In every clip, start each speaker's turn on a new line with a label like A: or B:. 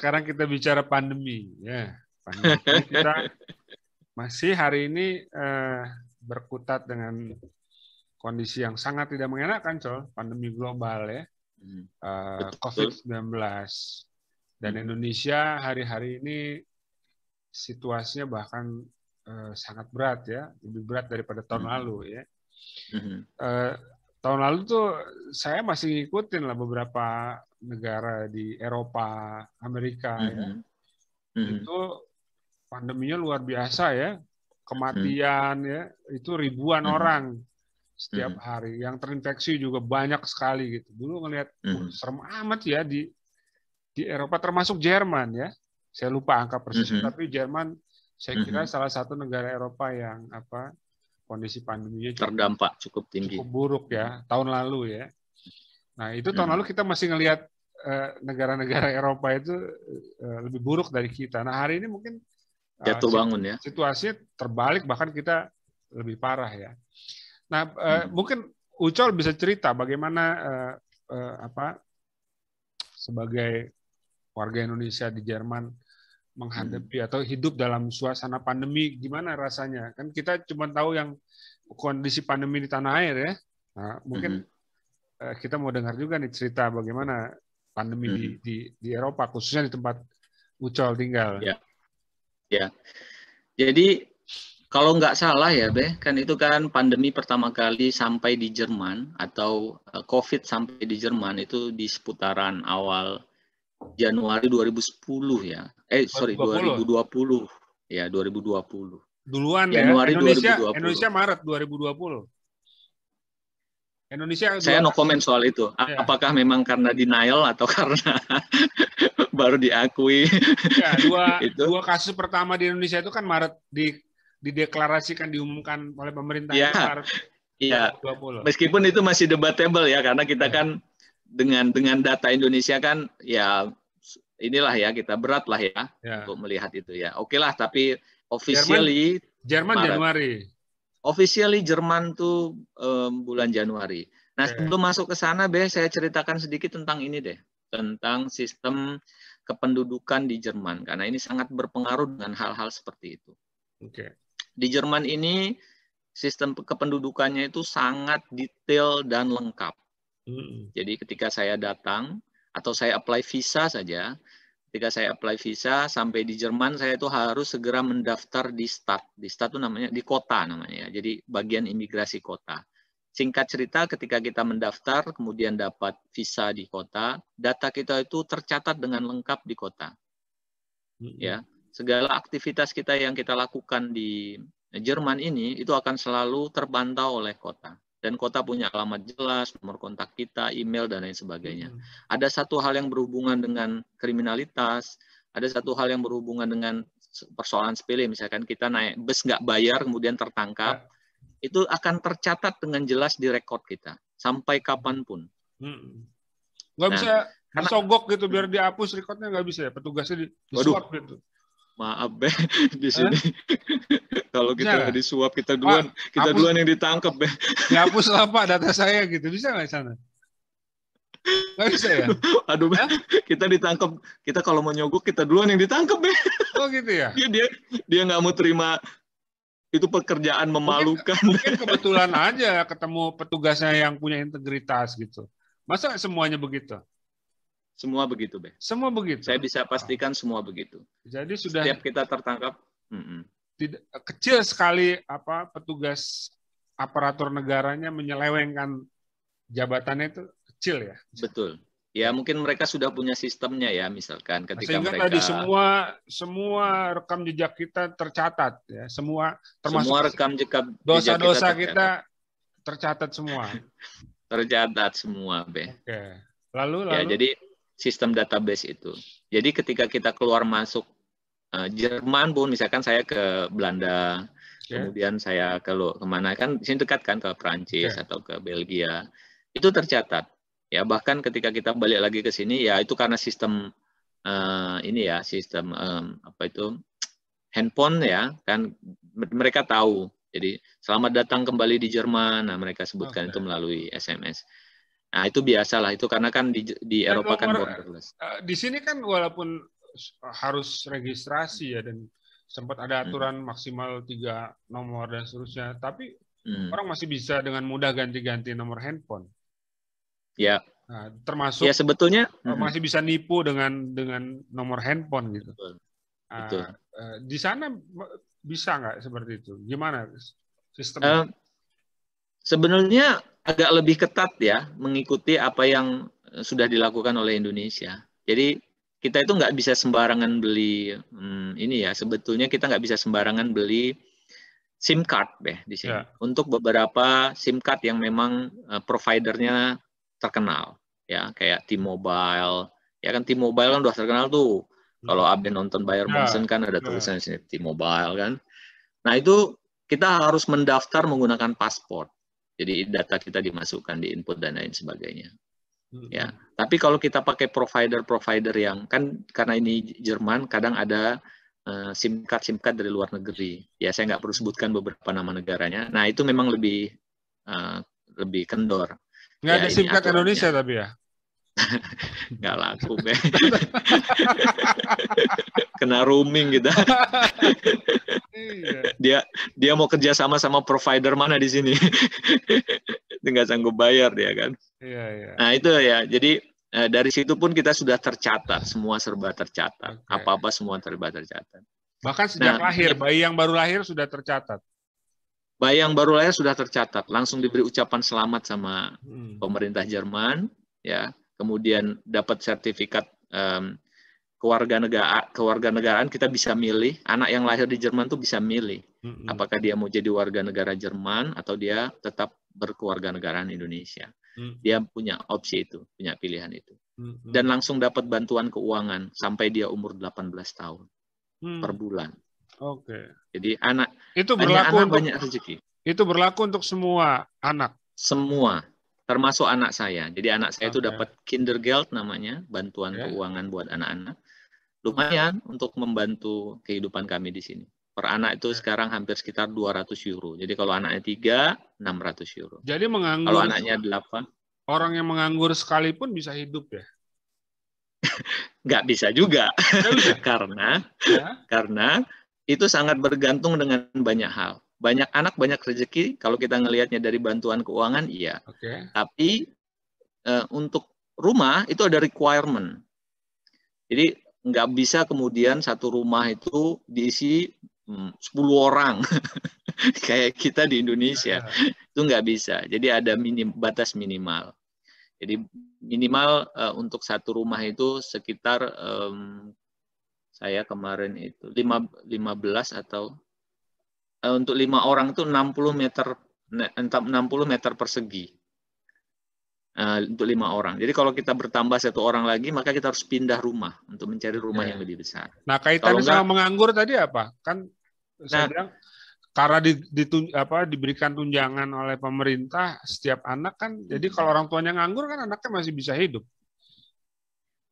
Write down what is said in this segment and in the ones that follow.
A: sekarang kita bicara pandemi. Ya, pandemi. Kita masih hari ini berkutat dengan kondisi yang sangat tidak mengenakan, Col. Pandemi global ya, COVID-19. Dan Indonesia hari-hari ini situasinya bahkan sangat berat ya, lebih berat daripada tahun lalu ya. Tahun lalu tuh saya masih ngikutin lah beberapa negara di Eropa, Amerika ya. Itu pandeminya luar biasa ya, kematian ya, itu ribuan orang setiap hari. Yang terinfeksi juga banyak sekali gitu. Dulu ngelihat serem amat ya di Eropa, termasuk Jerman ya. Saya lupa angka persisnya, tapi Jerman saya kira salah satu negara Eropa yang kondisi pandeminya
B: terdampak cukup tinggi,
A: cukup buruk ya tahun lalu ya. Nah itu tahun lalu kita masih ngelihat negara-negara Eropa itu lebih buruk dari kita. Nah hari ini mungkin
B: jatuh bangun ya.
A: Situasinya terbalik, bahkan kita lebih parah ya. Nah mungkin Ucol bisa cerita bagaimana sebagai warga Indonesia di Jerman menghadapi atau hidup dalam suasana pandemi, gimana rasanya? Kan kita cuma tahu yang kondisi pandemi di tanah air ya. Nah, mungkin kita mau dengar juga nih cerita bagaimana pandemi di Eropa, khususnya di tempat Ucol tinggal.
B: Ya. Jadi kalau nggak salah ya, kan itu kan pandemi pertama kali sampai di Jerman atau COVID sampai di Jerman itu di seputaran awal Januari 2010 ya. 2020. Ya, 2020.
A: Duluan
B: Januari
A: ya.
B: 2020.
A: Indonesia Maret 2020. Indonesia
B: saya no komen soal itu. Apakah memang karena denial atau karena baru diakui?
A: Ya, dua kasus pertama di Indonesia itu kan Maret dideklarasikan, diumumkan oleh pemerintah itu Maret 2020.
B: Meskipun itu masih debatable ya, karena kita kan dengan data Indonesia kan ya inilah ya, kita berat lah ya untuk melihat itu ya. Oke lah, tapi officially
A: Jerman Januari.
B: Officially Jerman tuh bulan Januari. Nah, sebelum masuk ke sana, saya ceritakan sedikit tentang ini deh, tentang sistem kependudukan di Jerman, karena ini sangat berpengaruh dengan hal-hal seperti itu. Di Jerman ini sistem kependudukannya itu sangat detail dan lengkap. Jadi ketika saya datang atau saya apply visa saja, ketika saya apply visa sampai di Jerman, saya itu harus segera mendaftar di Stadt. Di Stadt itu namanya di kota namanya ya. Jadi bagian imigrasi kota. Singkat cerita, ketika kita mendaftar kemudian dapat visa di kota, data kita itu tercatat dengan lengkap di kota. Ya, segala aktivitas kita yang kita lakukan di Jerman ini itu akan selalu terpantau oleh kota. Dan kota punya alamat jelas, nomor kontak kita, email, dan lain sebagainya. Ada satu hal yang berhubungan dengan kriminalitas, ada satu hal yang berhubungan dengan persoalan sepele, misalkan kita naik bus nggak bayar, kemudian tertangkap, itu akan tercatat dengan jelas di rekod kita, sampai kapanpun.
A: Nggak bisa disogok gitu, biar dihapus rekodnya, nggak bisa ya? Petugasnya disuap gitu.
B: Maaf di sini kalau kita disuap kita duluan yang ditangkap
A: dihapus lah Pak data saya gitu, bisa nggak sana? Nggak bisa ya?
B: Aduh kita ditangkap, kita kalau mau nyogok kita duluan yang ditangkap
A: Oh gitu ya?
B: Dia nggak mau terima, itu pekerjaan memalukan.
A: Mungkin kebetulan aja ketemu petugasnya yang punya integritas gitu. Masa semuanya begitu?
B: Semua begitu,
A: Semua begitu.
B: Saya bisa pastikan semua begitu.
A: Jadi sudah
B: setiap kita tertangkap,
A: kecil sekali petugas aparatur negaranya menyelewengkan jabatannya, itu kecil ya.
B: Betul. Ya mungkin mereka sudah punya sistemnya ya, misalkan ketika
A: sehingga
B: mereka
A: tadi semua rekam jejak kita tercatat ya, termasuk
B: semua rekam jejak
A: dosa-dosa kita tercatat semua.
B: Tercatat semua,
A: Oke. Lalu
B: ya, jadi sistem database itu. Jadi ketika kita keluar masuk Jerman pun, misalkan saya ke Belanda, kemudian saya kemana kan, di sini dekat kan, ke Prancis atau ke Belgia, itu tercatat. Ya bahkan ketika kita balik lagi ke sini, ya itu karena sistem sistem handphone ya kan, mereka tahu. Jadi selamat datang kembali di Jerman, nah mereka sebutkan itu melalui SMS. Nah, itu biasalah, itu karena kan di Eropa kan borderless.
A: Di sini kan walaupun harus registrasi ya, dan sempat ada aturan maksimal 3 nomor dan seterusnya. Tapi orang masih bisa dengan mudah ganti-ganti nomor handphone.
B: Ya.
A: Nah, termasuk
B: ya sebetulnya
A: masih bisa nipu dengan nomor handphone gitu.
B: Betul.
A: Di sana bisa nggak seperti itu? Gimana sistemnya?
B: Sebenarnya agak lebih ketat ya, mengikuti apa yang sudah dilakukan oleh Indonesia. Jadi kita itu nggak bisa sembarangan beli ini ya. Sebetulnya kita nggak bisa sembarangan beli SIM card deh di sini. Ya. Untuk beberapa SIM card yang memang providernya terkenal, ya kayak T-Mobile. Ya kan T-Mobile kan udah terkenal tuh. Kalau Aben nonton Bayern Munchen kan ada tulisan di sini T-Mobile kan. Nah itu kita harus mendaftar menggunakan paspor. Jadi data kita dimasukkan di input dan lain sebagainya. Ya, tapi kalau kita pakai provider yang kan karena ini Jerman, kadang ada SIM card dari luar negeri. Ya, saya nggak perlu sebutkan beberapa nama negaranya. Nah, itu memang lebih kendor.
A: Nggak ada SIM card Indonesia tapi ya?
B: Nggak laku, Be. Kena roaming gitu. Dia mau kerja sama provider mana di sini? Nggak sanggup bayar dia kan. Nah, itu ya. Jadi dari situ pun kita sudah tercatat, semua serba tercatat. Apa-apa semua serba tercatat.
A: Bahkan sejak lahir, bayi yang baru lahir sudah tercatat.
B: Bayi yang baru lahir sudah tercatat, langsung diberi ucapan selamat sama pemerintah Jerman, ya. Kemudian dapat sertifikat kewarganegaraan, kita bisa milih. Anak yang lahir di Jerman tuh bisa milih apakah dia mau jadi warga negara Jerman atau dia tetap berkewarganegaraan Indonesia. Dia punya opsi itu, punya pilihan itu. Dan langsung dapat bantuan keuangan sampai dia umur 18 tahun per bulan.
A: Oke.
B: Jadi anak
A: itu berlaku untuk
B: banyak rezeki.
A: Itu berlaku untuk semua anak.
B: Semua, termasuk anak saya. Jadi anak saya itu dapat Kindergeld namanya, bantuan keuangan buat anak-anak. Lumayan untuk membantu kehidupan kami di sini. Per anak itu sekarang hampir sekitar 200 euro. Jadi kalau anaknya 3, 600 euro.
A: Jadi menganggur.
B: Kalau anaknya 8.
A: Orang yang menganggur sekalipun bisa hidup ya?
B: Nggak bisa juga. Karena itu sangat bergantung dengan banyak hal. Banyak anak, banyak rezeki. Kalau kita ngelihatnya dari bantuan keuangan, iya. Tapi untuk rumah itu ada requirement. Jadi nggak bisa kemudian satu rumah itu diisi 10 orang. Kayak kita di Indonesia. Itu nggak bisa. Jadi ada batas minimal. Jadi minimal untuk satu rumah itu sekitar saya kemarin itu 15 atau untuk 5 orang itu 60 meter persegi. Untuk 5 orang. Jadi kalau kita bertambah 1 orang lagi, maka kita harus pindah rumah untuk mencari rumah yang lebih besar.
A: Nah, kaitannya sama menganggur tadi apa? Kan saya bilang karena diberikan tunjangan oleh pemerintah setiap anak kan, jadi kalau orang tuanya nganggur kan anaknya masih bisa hidup.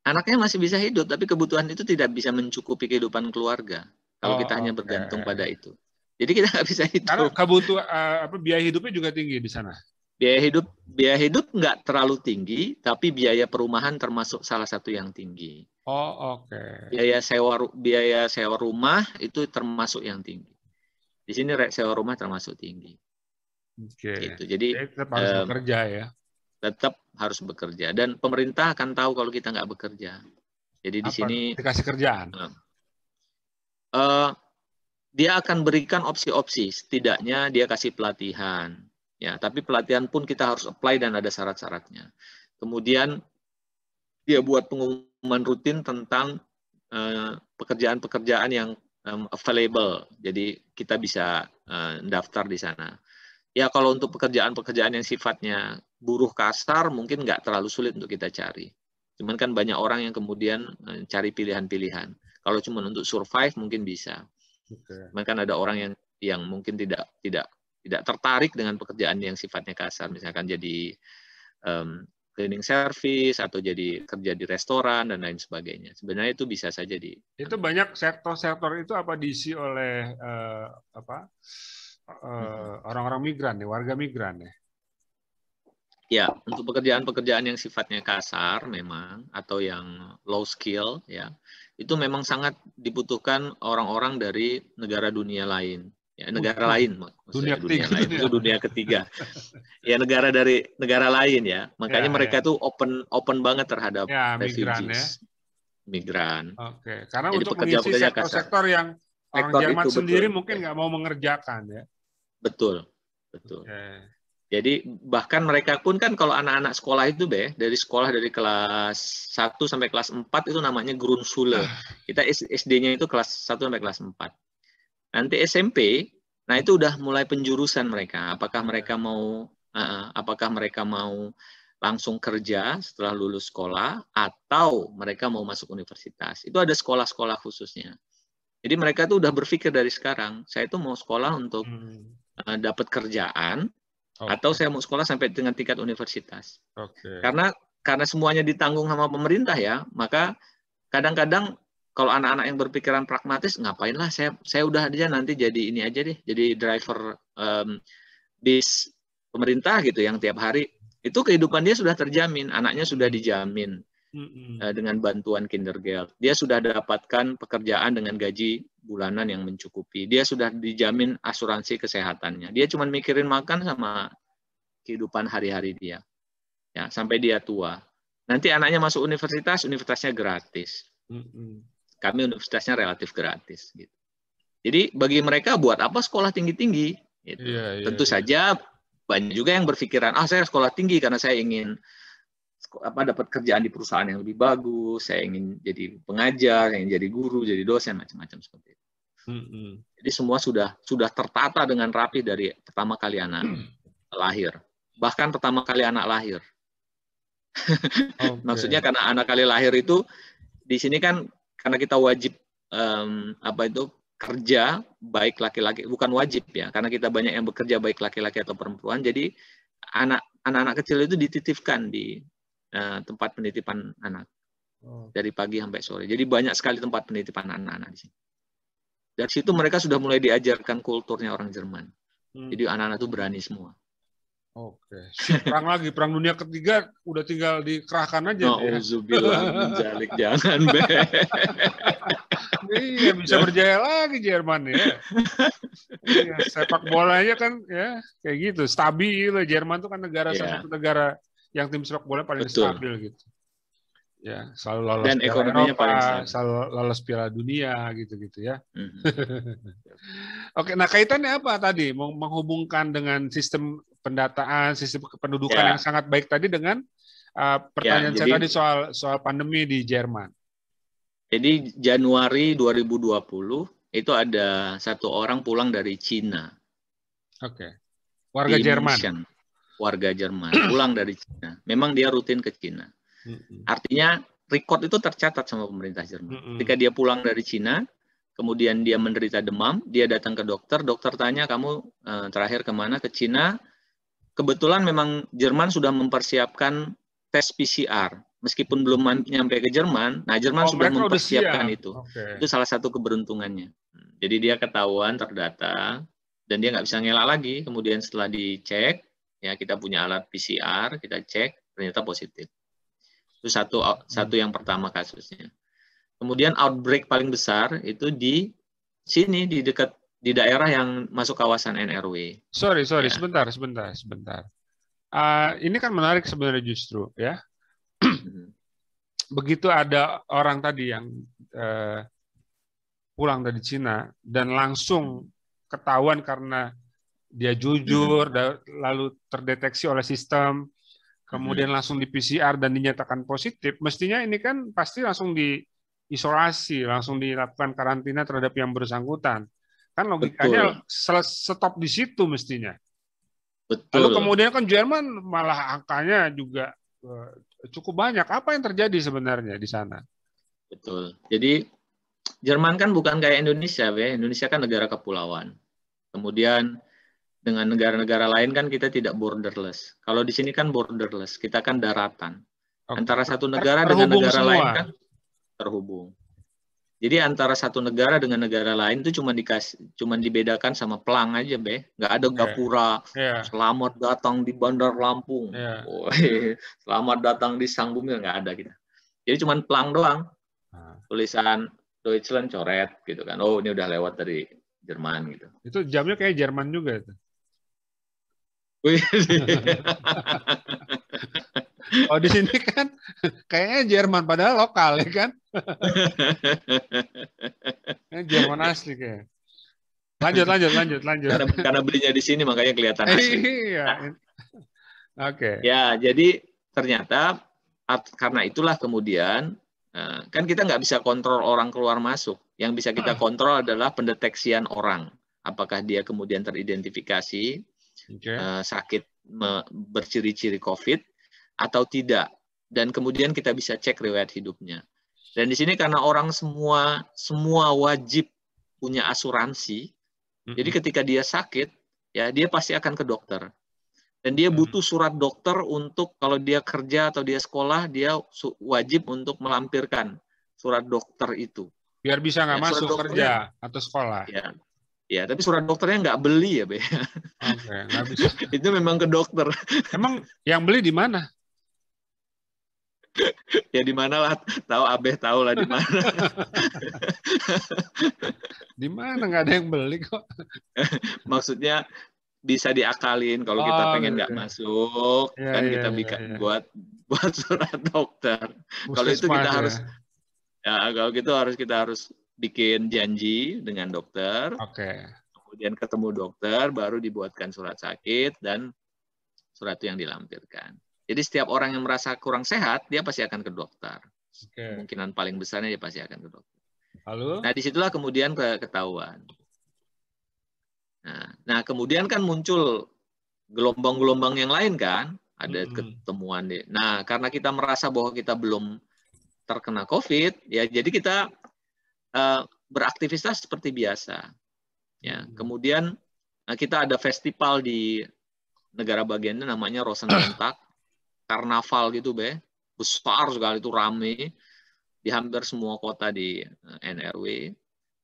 B: Anaknya masih bisa hidup, tapi kebutuhan itu tidak bisa mencukupi kehidupan keluarga kalau kita hanya bergantung pada itu. Jadi kita nggak bisa hidup.
A: Karena kebutuhan biaya hidupnya juga tinggi di sana.
B: Biaya hidup nggak terlalu tinggi, tapi biaya perumahan termasuk salah satu yang tinggi. Biaya sewa rumah itu termasuk yang tinggi. Di sini sewa rumah termasuk tinggi. Gitu. Jadi
A: tetap harus bekerja ya.
B: Tetap harus bekerja, dan pemerintah akan tahu kalau kita nggak bekerja. Jadi di sini
A: dikasih kerjaan.
B: Dia akan berikan opsi-opsi. Setidaknya dia kasih pelatihan. Ya, tapi pelatihan pun kita harus apply dan ada syarat-syaratnya. Kemudian dia buat pengumuman rutin tentang pekerjaan-pekerjaan yang available. Jadi kita bisa daftar di sana. Ya kalau untuk pekerjaan-pekerjaan yang sifatnya buruh kasar mungkin nggak terlalu sulit untuk kita cari. Cuman kan banyak orang yang kemudian cari pilihan-pilihan. Kalau cuma untuk survive mungkin bisa. Cuman kan ada orang yang mungkin tidak tertarik dengan pekerjaan yang sifatnya kasar, misalkan jadi cleaning service atau jadi kerja di restoran dan lain sebagainya. Sebenarnya itu bisa saja
A: Itu banyak sektor-sektor itu apa diisi oleh orang-orang migran ya, warga migran ya.
B: Ya, untuk pekerjaan-pekerjaan yang sifatnya kasar memang atau yang low skill ya, itu memang sangat dibutuhkan orang-orang dari negara dunia lain. Ya, negara lain
A: Dunia
B: maksudnya
A: ketiga
B: dunia lain,
A: tuh ya.
B: maksud dunia ketiga. Ya, negara dari negara lain ya. Makanya
A: Ya,
B: mereka
A: ya.
B: tuh open banget terhadap
A: Ya, migran ya.
B: refugees, migran.
A: Oke, karena
B: Jadi
A: untuk mengisi
B: pekerja-pekerja kasar.
A: sektor-sektor yang orang
B: Sektor
A: Jerman
B: itu betul.
A: sendiri mungkin
B: Ya.
A: nggak mau mengerjakan ya.
B: Betul, betul.
A: Oke.
B: Jadi bahkan mereka pun kan kalau anak-anak sekolah itu dari sekolah dari kelas 1 sampai kelas 4 itu namanya Grundschule. Kita SD-nya itu kelas 1 sampai kelas 4. Nanti SMP, nah itu udah mulai penjurusan mereka. Apakah mereka mau langsung kerja setelah lulus sekolah atau mereka mau masuk universitas. Itu ada sekolah-sekolah khususnya. Jadi mereka tuh udah berpikir dari sekarang, saya tuh mau sekolah untuk dapat kerjaan atau saya mau sekolah sampai dengan tingkat universitas. Karena semuanya ditanggung sama pemerintah ya, maka kadang-kadang kalau anak-anak yang berpikiran pragmatis, ngapain lah saya udah aja nanti jadi ini aja deh, jadi driver bis pemerintah gitu yang tiap hari. Itu kehidupan dia sudah terjamin, anaknya sudah dijamin dengan bantuan Kindergeld. Dia sudah dapatkan pekerjaan dengan gaji bulanan yang mencukupi. Dia sudah dijamin asuransi kesehatannya. Dia cuma mikirin makan sama kehidupan hari-hari dia. Ya, sampai dia tua. Nanti anaknya masuk universitas, universitasnya gratis. Kami universitasnya relatif gratis. Gitu. Jadi bagi mereka buat apa sekolah tinggi-tinggi? Gitu. Tentu saja banyak juga yang berpikiran, saya sekolah tinggi karena saya ingin dapat kerjaan di perusahaan yang lebih bagus, saya ingin jadi pengajar, saya ingin jadi guru, jadi dosen, macam-macam seperti itu. Jadi semua sudah tertata dengan rapi dari pertama kali anak lahir. Bahkan pertama kali anak lahir. Maksudnya karena anak kali lahir itu di sini kan karena kita wajib kerja baik laki-laki, bukan wajib ya, karena kita banyak yang bekerja baik laki-laki atau perempuan, jadi anak-anak kecil itu dititipkan di tempat penitipan anak dari pagi sampai sore. Jadi banyak sekali tempat penitipan anak-anak di sini. Dari situ mereka sudah mulai diajarkan kulturnya orang Jerman. Jadi anak-anak itu berani semua.
A: Perang dunia ketiga udah tinggal dikerahkan aja.
B: Nauzubillah min dzalik, jangan be.
A: Iya, bisa berjaya lagi Jerman ya. Iya, sepak bolanya kan ya kayak gitu, stabil. Jerman tuh kan salah satu negara yang tim sepak bola paling stabil gitu. Ya, selalu lolos
B: dan
A: Piala Eropa, selalu lolos Piala Dunia gitu-gitu ya. Oke, nah kaitannya apa tadi? Menghubungkan dengan sistem pendataan, sistem kependudukan yang sangat baik tadi dengan pertanyaan saya tadi soal pandemi di Jerman.
B: Jadi Januari 2020 itu ada satu orang pulang dari Cina.
A: Warga Jerman.
B: Warga Jerman pulang dari Cina. Memang dia rutin ke Cina. Artinya record itu tercatat sama pemerintah Jerman. Ketika dia pulang dari Cina, kemudian dia menderita demam, dia datang ke dokter, dokter tanya, kamu terakhir kemana? Ke Cina. Kebetulan memang Jerman sudah mempersiapkan tes PCR. Meskipun belum nyampe ke Jerman, nah Jerman sudah mempersiapkan itu. Itu salah satu keberuntungannya. Jadi dia ketahuan, terdata, dan dia nggak bisa ngelak lagi. Kemudian setelah dicek, ya kita punya alat PCR, kita cek, ternyata positif. Itu satu yang pertama kasusnya. Kemudian outbreak paling besar itu di sini di daerah yang masuk kawasan NRW.
A: Sorry, ya. sebentar. Ini kan menarik sebenarnya justru ya. Begitu ada orang tadi yang pulang dari Cina dan langsung ketahuan karena dia jujur, lalu terdeteksi oleh sistem. Kemudian langsung di PCR dan dinyatakan positif, mestinya ini kan pasti langsung diisolasi, langsung dilakukan karantina terhadap yang bersangkutan. Kan logikanya stop di situ mestinya. Lalu kemudian kan Jerman malah angkanya juga cukup banyak. Apa yang terjadi sebenarnya di sana?
B: Betul. Jadi Jerman kan bukan kayak Indonesia, Indonesia kan negara kepulauan. Kemudian dengan negara-negara lain kan kita tidak borderless. Kalau di sini kan borderless, kita kan daratan. Antara satu negara dengan negara lain kan terhubung. Jadi antara satu negara dengan negara lain itu cuma dibedakan sama pelang aja, Be. Nggak ada gapura. Selamat datang di Bandar Lampung. Oh, selamat datang di Sang Bumi, nggak ada kita. Jadi cuma pelang doang. Tulisan Deutschland coret gitu kan. Oh, ini udah lewat dari Jerman gitu.
A: Itu jamnya kayak Jerman juga itu. Oh, di sini kan kayaknya Jerman padahal lokal ya kan? Jerman asli kayak. Lanjut.
B: Karena belinya di sini makanya kelihatan asli.
A: Iya. Oke.
B: Ya, jadi ternyata karena itulah kemudian kan kita nggak bisa kontrol orang keluar masuk. Yang bisa kita kontrol adalah pendeteksian orang. Apakah dia kemudian teridentifikasi sakit berciri-ciri COVID atau tidak, dan kemudian kita bisa cek riwayat hidupnya. Dan di sini karena orang semua wajib punya asuransi, jadi ketika dia sakit, ya dia pasti akan ke dokter. Dan dia butuh surat dokter untuk kalau dia kerja atau dia sekolah, dia wajib untuk melampirkan surat dokter itu.
A: Biar bisa nggak masuk kerja atau sekolah.
B: Ya, tapi surat dokternya nggak beli ya, Be.
A: Oke, nggak bisa.
B: Itu memang ke dokter.
A: Emang yang beli di mana?
B: Ya di mana lah, tahu lah di mana.
A: Di mana nggak ada yang beli kok.
B: Maksudnya bisa diakalin kalau kita pengen nggak masuk, kan kita buat surat dokter. Kalau itu kita harus kalau gitu kita harus bikin janji dengan dokter. Kemudian ketemu dokter, baru dibuatkan surat sakit dan surat itu yang dilampirkan. Jadi setiap orang yang merasa kurang sehat, dia pasti akan ke dokter. Kemungkinan paling besarnya dia pasti akan ke dokter. Nah, disitulah kemudian ketahuan. Nah, kemudian kan muncul gelombang-gelombang yang lain kan, ada ketemuan. Nah, karena kita merasa bahwa kita belum terkena COVID, ya jadi kita beraktivitas seperti biasa. Ya, kemudian kita ada festival di negara bagiannya namanya Rosenmontag, karnaval gitu, Be. Besar sekali, itu rame di hampir semua kota di NRW.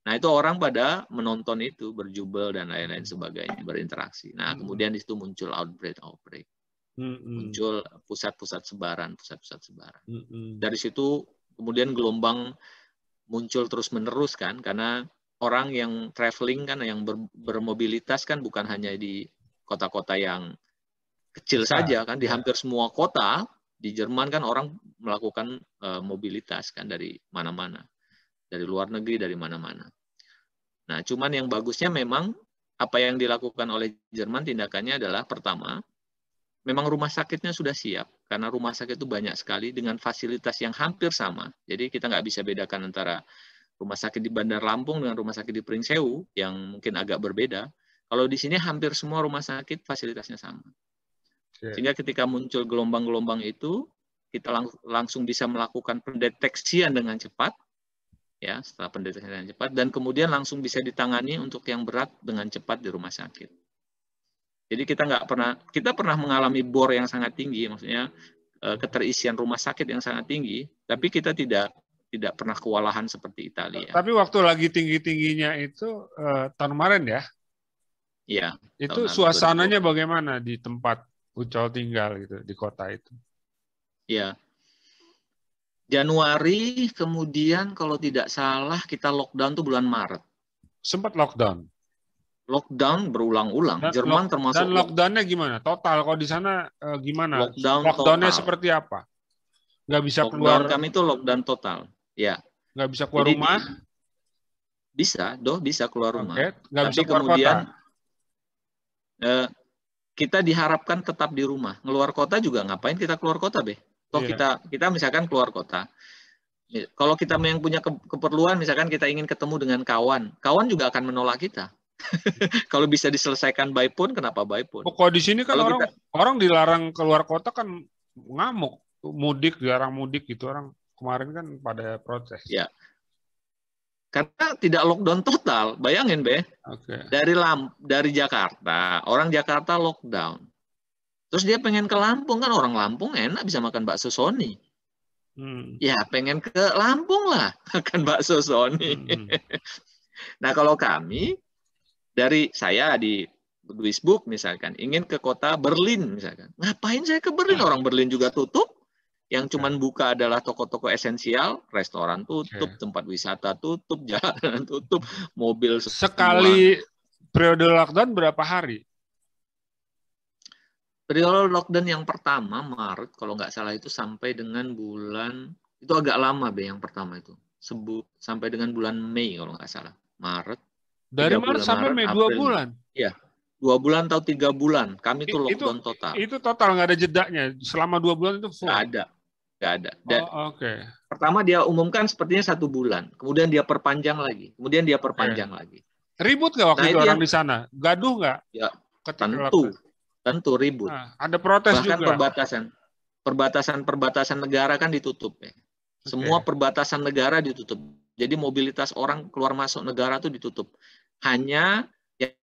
B: Nah, itu orang pada menonton itu, berjubel dan lain-lain sebagainya, berinteraksi. Nah, kemudian di situ muncul outbreak. Muncul pusat-pusat sebaran. Dari situ kemudian gelombang muncul terus-menerus kan, karena orang yang traveling kan, yang bermobilitas kan bukan hanya di kota-kota yang kecil saja kan, di hampir semua kota di Jerman kan orang melakukan mobilitas kan dari mana-mana, dari luar negeri, dari mana-mana. Nah, cuman yang bagusnya memang apa yang dilakukan oleh Jerman tindakannya adalah pertama, memang rumah sakitnya sudah siap, karena rumah sakit itu banyak sekali dengan fasilitas yang hampir sama. Jadi kita nggak bisa bedakan antara rumah sakit di Bandar Lampung dengan rumah sakit di Pringsewu yang mungkin agak berbeda. Kalau di sini hampir semua rumah sakit fasilitasnya sama. Sehingga ketika muncul gelombang-gelombang itu, kita langsung bisa melakukan pendeteksian dengan cepat, ya setelah pendeteksian dengan cepat, dan kemudian langsung bisa ditangani untuk yang berat dengan cepat di rumah sakit. Jadi kita pernah mengalami bor yang sangat tinggi, maksudnya keterisian rumah sakit yang sangat tinggi, tapi kita tidak pernah kewalahan seperti Italia.
A: Tapi waktu lagi tinggi-tingginya itu tahun kemarin ya?
B: Iya.
A: Itu suasananya bagaimana di tempat Ucol tinggal gitu, di kota itu?
B: Iya. Januari, kemudian kalau tidak salah kita lockdown tuh bulan Maret.
A: Sempat lockdown?
B: Lockdown berulang-ulang. Jerman termasuk.
A: Dan lockdown-nya gimana? Total. Kalau di sana gimana?
B: Total.
A: Lockdown-nya seperti apa? Nggak bisa keluar?
B: Lockdown kami itu lockdown total. Ya.
A: Nggak bisa keluar rumah?
B: Bisa keluar rumah.
A: Nggak bisa keluar
B: kemudian
A: kota?
B: Kita diharapkan tetap di rumah. Ngeluar kota juga ngapain kita keluar kota, Be? Toh kita misalkan keluar kota. Kalau kita yang punya keperluan, misalkan kita ingin ketemu dengan kawan juga akan menolak kita. Kalau bisa diselesaikan by phone, kenapa by phone?
A: Kalau di sini kan orang dilarang keluar kota kan ngamuk, dilarang mudik gitu, orang kemarin kan pada protes.
B: Ya, karena tidak lockdown total, bayangin Be. Dari Jakarta, orang Jakarta lockdown, terus dia pengen ke Lampung kan, orang Lampung enak bisa makan bakso Sony. Ya pengen ke Lampung lah makan bakso Sony. Nah kalau kami dari saya di Duisburg misalkan ingin ke kota Berlin misalkan, ngapain saya ke Berlin? Orang Berlin juga tutup. Yang cuman buka adalah toko-toko esensial, restoran tutup, tempat wisata tutup, jalanan tutup, mobil
A: Sekali periode lockdown berapa hari?
B: Periode lockdown yang pertama Maret kalau nggak salah itu sampai dengan bulan itu agak lama yang pertama itu sampai dengan bulan Mei kalau nggak salah. Maret.
A: Dari Maret sampai Mei 2 bulan.
B: Iya. 2 bulan atau 3 bulan. Kami itu lockdown total.
A: Itu total nggak ada jedanya. Selama 2 bulan itu full.
B: Nggak ada. Nggak ada. Dan
A: Oke.
B: Pertama dia umumkan sepertinya 1 bulan. Kemudian dia perpanjang lagi. Kemudian dia perpanjang lagi.
A: Ribut nggak waktu itu orang di sana? Gaduh nggak?
B: Ya, tentu ribut.
A: Ada protes
B: bahkan
A: juga.
B: Perbatasan negara kan ditutup ya. Semua perbatasan negara ditutup. Jadi mobilitas orang keluar masuk negara itu ditutup. Hanya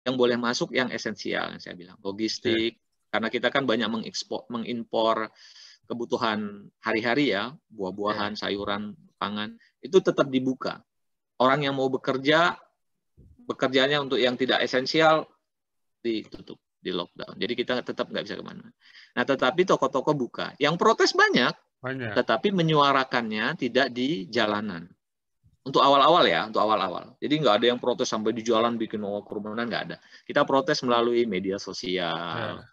B: yang boleh masuk yang esensial, yang saya bilang logistik. Karena kita kan banyak mengimpor kebutuhan hari-hari ya, buah-buahan, sayuran, pangan itu tetap dibuka. Orang yang mau bekerjanya untuk yang tidak esensial ditutup, di lockdown. Jadi kita tetap nggak bisa kemana. Nah, tetapi toko-toko buka. Yang protes banyak. Tetapi menyuarakannya tidak di jalanan. Untuk awal-awal ya, untuk awal-awal. Jadi nggak ada yang protes sampai di jalan bikin kerumunan, nggak ada. Kita protes melalui media sosial.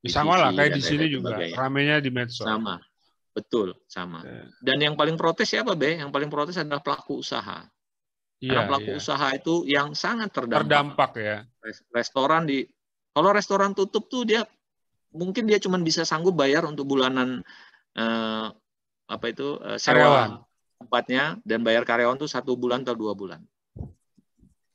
A: Sama lah, kayak di sini juga. Ramenya di medsos.
B: Sama, betul, sama. Dan yang paling protes siapa, Be? Yang paling protes adalah pelaku usaha. Karena pelaku usaha itu yang sangat terdampak
A: ya.
B: Restoran kalau restoran tutup tuh mungkin dia cuma bisa sanggup bayar untuk bulanan sewa tempatnya dan bayar karyawan tuh 1 bulan atau 2 bulan.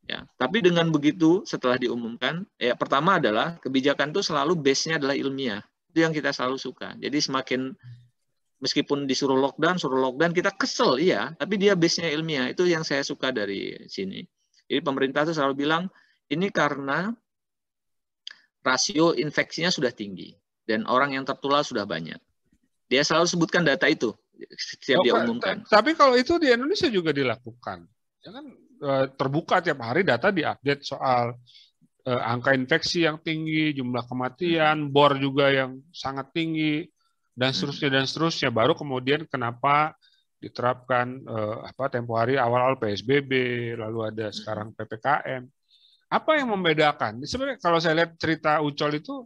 B: Ya, tapi dengan begitu setelah diumumkan, ya pertama adalah kebijakan itu selalu base-nya adalah ilmiah. Itu yang kita selalu suka. Jadi meskipun disuruh lockdown kita kesel iya, tapi dia base-nya ilmiah. Itu yang saya suka dari sini. Jadi pemerintah itu selalu bilang ini karena rasio infeksinya sudah tinggi dan orang yang tertular sudah banyak. Dia selalu sebutkan data itu setiap dia umumkan.
A: Tapi kalau itu di Indonesia juga dilakukan. Ya kan terbuka tiap hari data diupdate soal angka infeksi yang tinggi, jumlah kematian, bor juga yang sangat tinggi, dan seterusnya. Baru kemudian kenapa diterapkan tempo hari awal-awal PSBB, lalu ada sekarang PPKM. Apa yang membedakan? Sebenarnya kalau saya lihat cerita Ucol itu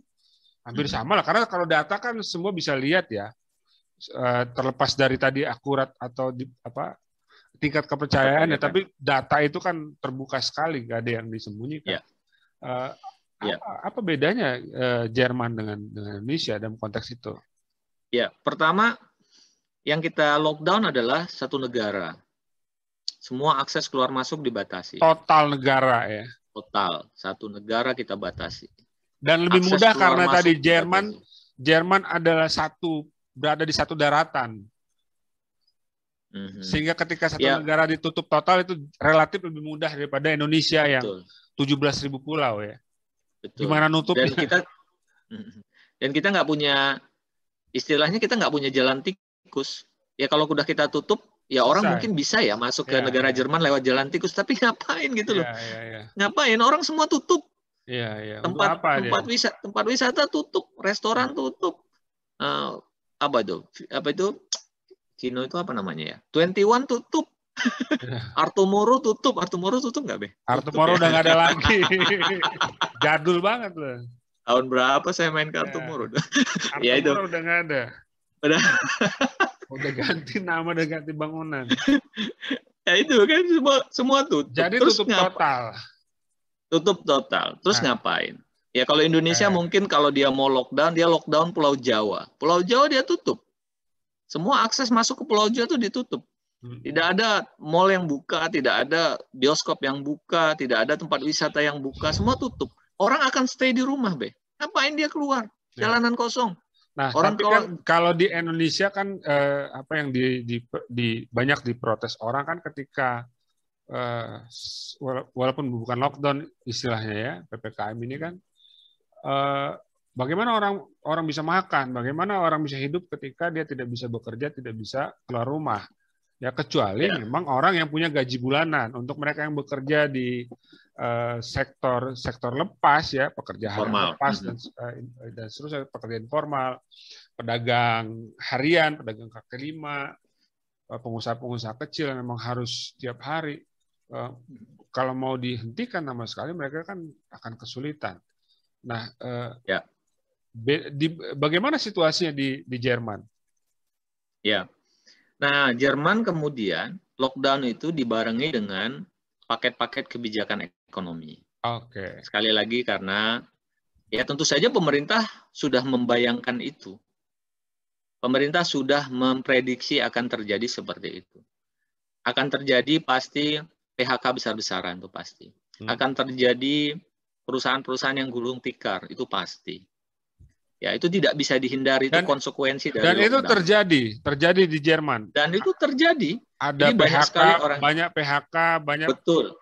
A: hampir sama lah, karena kalau data kan semua bisa lihat ya, terlepas dari tadi akurat atau tingkat kepercayaan ya, tapi data itu kan terbuka sekali, nggak ada yang disembunyikan. Apa bedanya Jerman dengan Indonesia dalam konteks itu?
B: Ya, pertama yang kita lockdown adalah satu negara. Semua akses keluar masuk dibatasi.
A: Total negara ya.
B: Total, satu negara kita batasi.
A: Dan lebih mudah karena tadi Jerman adalah berada di satu daratan. Sehingga ketika satu negara ditutup total itu relatif lebih mudah daripada Indonesia yang 17.000 pulau ya.
B: Betul.
A: Gimana nutupnya?
B: Dan kita nggak punya, istilahnya kita nggak punya jalan tikus. Ya kalau udah kita tutup, ya orang mungkin bisa ya masuk ke negara Jerman lewat jalan tikus, tapi ngapain gitu loh? Ngapain? Orang semua tutup. Tempat wisata tutup, restoran tutup. Apa itu? Kino itu apa namanya ya? 21 tutup. Artumoro tutup nggak, Be?
A: Artumoro udah nggak ada lagi. Jadul banget loh.
B: Tahun berapa saya main ke Artumoro?
A: Ya itu. Udah nggak ada. Udah ganti nama, udah ganti bangunan.
B: Ya itu kan semua tutup.
A: Jadi tutup total.
B: Tutup total. Terus ngapain? Ya kalau Indonesia mungkin kalau dia mau lockdown, dia lockdown Pulau Jawa. Pulau Jawa dia tutup. Semua akses masuk ke Pulau Jawa itu ditutup. Tidak ada mall yang buka, tidak ada bioskop yang buka, tidak ada tempat wisata yang buka, semua tutup. Orang akan stay di rumah, Be. Ngapain dia keluar? Jalanan kosong.
A: Nah, tapi kan kalau di Indonesia kan apa yang banyak diprotes orang kan ketika walaupun bukan lockdown istilahnya ya, PPKM ini kan bagaimana orang bisa makan, bagaimana orang bisa hidup ketika dia tidak bisa bekerja, tidak bisa keluar rumah. Ya kecuali memang orang yang punya gaji bulanan. Untuk mereka yang bekerja di sektor lepas ya, pekerjaan lepas dan seterusnya, pekerjaan informal, pedagang harian, pedagang kaki lima, pengusaha-pengusaha kecil yang memang harus tiap hari. Kalau mau dihentikan sama sekali, mereka kan akan kesulitan. Nah, bagaimana situasinya di Jerman?
B: Ya, nah Jerman kemudian lockdown itu dibarengi dengan paket-paket kebijakan ekonomi.
A: Oke.
B: Sekali lagi karena ya tentu saja pemerintah sudah membayangkan itu. Pemerintah sudah memprediksi akan terjadi seperti itu. Akan terjadi pasti PHK besar-besaran, itu pasti. Akan terjadi perusahaan-perusahaan yang gulung tikar, itu pasti. Ya, itu tidak bisa dihindari, itu konsekuensi dari
A: lockdown. Dan itu terjadi di Jerman.
B: Dan itu terjadi.
A: Ada
B: PHK,
A: banyak sekali orang, banyak PHK, banyak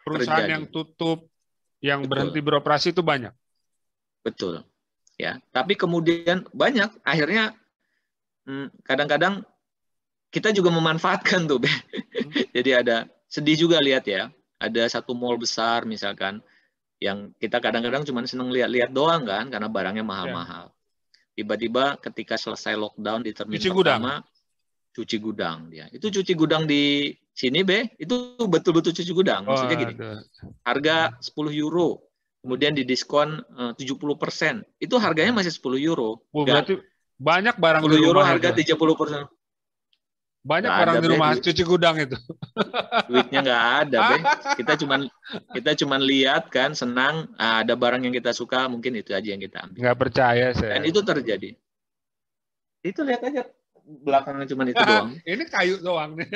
A: perusahaan terjadi. Yang tutup, yang berhenti beroperasi itu banyak.
B: Betul. Ya, tapi kemudian banyak akhirnya kadang-kadang kita juga memanfaatkan tuh. Jadi ada sedih juga lihat ya, ada satu mall besar misalkan yang kita kadang-kadang cuma seneng lihat-lihat doang kan karena barangnya mahal-mahal. Tiba-tiba ketika selesai lockdown di termin pertama, cuci gudang dia. Itu cuci gudang di sini, itu betul-betul cuci gudang. Maksudnya gini, harga 10 euro, kemudian didiskon 70%. Itu harganya masih 10 euro.
A: Berarti banyak barang
B: 10 euro harga 30%.
A: Banyak barang di rumah cuci gudang itu.
B: Duitnya nggak ada, Kita cuman lihat kan, senang, ada barang yang kita suka, mungkin itu aja yang kita ambil.
A: Nggak percaya saya.
B: Dan itu terjadi. Itu lihat aja belakangnya cuman itu doang.
A: Ini kayu doang nih.